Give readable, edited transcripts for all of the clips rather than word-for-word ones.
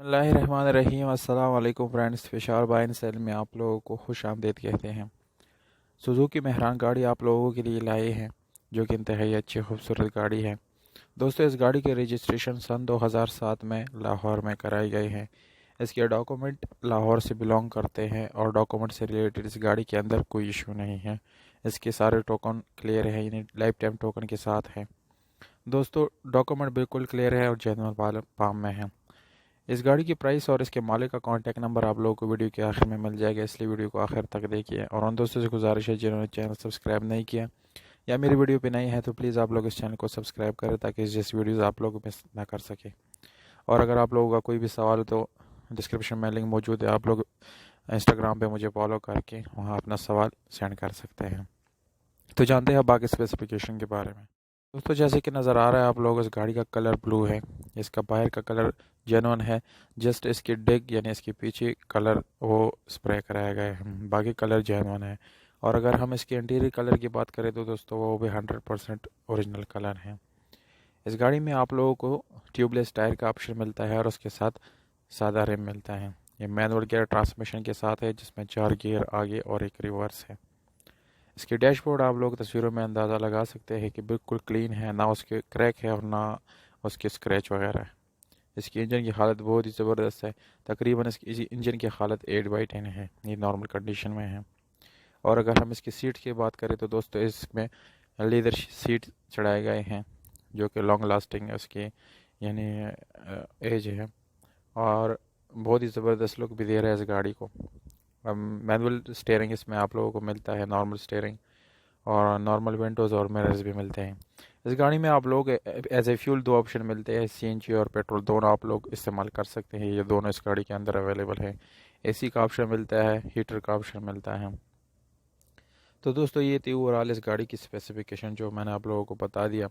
बिस्मिल्लाहिर्रहमानिर्रहीम। अस्सलाम वालेकुम friends, Fisher bye and cell में आप लोगों को खुश आमदीद कहते हैं। सुजुकी मेहरान गाड़ी आप लोगों के लिए लाए हैं, जो कि इंतहाई अच्छी खूबसूरत गाड़ी है। दोस्तों, इस गाड़ी के रजिस्ट्रेशन सन 2007 में लाहौर में कराई गई है। इसके डॉक्यूमेंट लाहौर से बिलोंग करते हैं और डॉक्यूमेंट से रिलेटेड इस गाड़ी के अंदर कोई इशू नहीं है। इसके सारे टोकन क्लियर है, यानी लाइफ टाइम टोकन के साथ है। दोस्तों, डॉक्यूमेंट बिल्कुल क्लियर है और जेन्युइन पाम में है। इस गाड़ी की प्राइस और इसके मालिक का कॉन्टैक्ट नंबर आप लोगों को वीडियो के आखिर में मिल जाएगा, इसलिए वीडियो को आखिर तक देखिए। और उन दोस्तों से गुजारिश है जिन्होंने चैनल सब्सक्राइब नहीं किया या मेरी वीडियो पे नहीं है, तो प्लीज़ आप लोग इस चैनल को सब्सक्राइब करें ताकि जैसी वीडियोज़ आप लोग मिस ना कर सके। और अगर आप लोगों का कोई भी सवाल हो तो डिस्क्रिप्शन में लिंक मौजूद है, आप लोग इंस्टाग्राम पे मुझे फॉलो करके वहाँ अपना सवाल सेंड कर सकते हैं। तो जानते हैं बाकी स्पेसिफिकेशन के बारे में। दोस्तों, जैसे कि नज़र आ रहा है आप लोग, इस गाड़ी का कलर ब्लू है। इसका बाहर का कलर जेन्युइन है, जस्ट इसकी डिग यानी इसके पीछे कलर वो स्प्रे कराया गया है, बाकी कलर जेन्युइन है। और अगर हम इसके इंटीरियर कलर की बात करें तो दोस्तों वो भी 100% ओरिजिनल कलर है। इस गाड़ी में आप लोगों को ट्यूबलेस टायर का ऑप्शन मिलता है और उसके साथ सादा रिम मिलता है। ये मैनुअल गियर ट्रांसमिशन के साथ है, जिसमें 4 गियर आगे और एक रिवर्स है। इसके डैशबोर्ड आप लोग तस्वीरों में अंदाज़ा लगा सकते हैं कि बिल्कुल क्लीन है, ना उसके क्रैक है और ना उसके स्क्रैच वगैरह है। इसकी इंजन की हालत बहुत ही ज़बरदस्त है। तकरीबन इसकी इंजन की हालत 8/10 है, ये नॉर्मल कंडीशन में है। और अगर हम इसकी सीट की बात करें तो दोस्तों इसमें लेदर सीट चढ़ाए गए हैं, जो कि लॉन्ग लास्टिंग है उसकी, यानी एज है। और बहुत ही ज़बरदस्त लुक भी दे रहा है इस गाड़ी को। मैनुअल स्टेयरिंग इसमें आप लोगों को मिलता है, नॉर्मल स्टेयरिंग, और नॉर्मल विंडोज़ और मिरर्स भी मिलते हैं। इस गाड़ी में आप लोग एज ए फ्यूल 2 ऑप्शन मिलते हैं, सीएनजी और पेट्रोल, दोनों आप लोग इस्तेमाल कर सकते हैं। ये दोनों इस गाड़ी के अंदर अवेलेबल है। एसी का ऑप्शन मिलता है, हीटर का ऑप्शन मिलता है। तो दोस्तों, ये थी ओवरऑल इस गाड़ी की स्पेसिफिकेशन जो मैंने आप लोगों को बता दिया।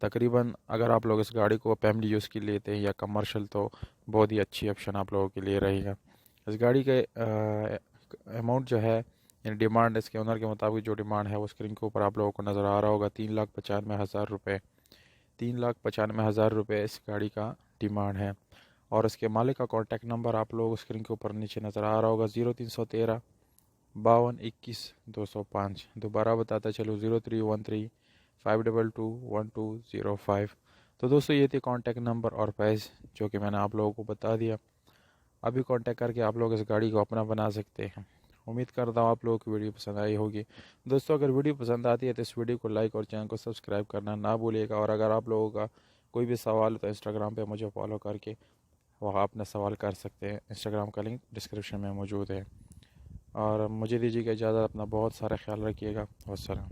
तकरीबन अगर आप लोग इस गाड़ी को फैमिली यूज़ के लिए लेते हैं या कमर्शियल, तो बहुत ही अच्छी ऑप्शन आप लोगों के लिए रहेगा। इस गाड़ी के अमाउंट जो है, यानी डिमांड, इसके ओनर के मुताबिक जो डिमांड है वो स्क्रीन के ऊपर आप लोगों को नज़र आ रहा होगा, 3,95,000 रुपये। 3,95,000 रुपये इस गाड़ी का डिमांड है। और इसके मालिक का कॉन्टैक्ट नंबर आप लोग स्क्रीन के ऊपर नीचे नज़र आ रहा होगा, 0313 52 21 205। दोबारा बताता चलो, 0313 522 1205। तो दोस्तों, ये थे कॉन्टैक्ट नंबर और प्राइस जो कि मैंने आप लोगों को बता दिया। अभी कांटेक्ट करके आप लोग इस गाड़ी को अपना बना सकते हैं। उम्मीद करता हूँ आप लोगों की वीडियो पसंद आई होगी। दोस्तों, अगर वीडियो पसंद आती है तो इस वीडियो को लाइक और चैनल को सब्सक्राइब करना ना भूलिएगा। और अगर आप लोगों का कोई भी सवाल हो तो इंस्टाग्राम पे मुझे फॉलो करके वहाँ अपना सवाल कर सकते हैं। इंस्टाग्राम का लिंक डिस्क्रिप्शन में मौजूद है। और मुझे दीजिएगा इजाज़त, अपना बहुत सारा ख्याल रखिएगा। वस्सलाम।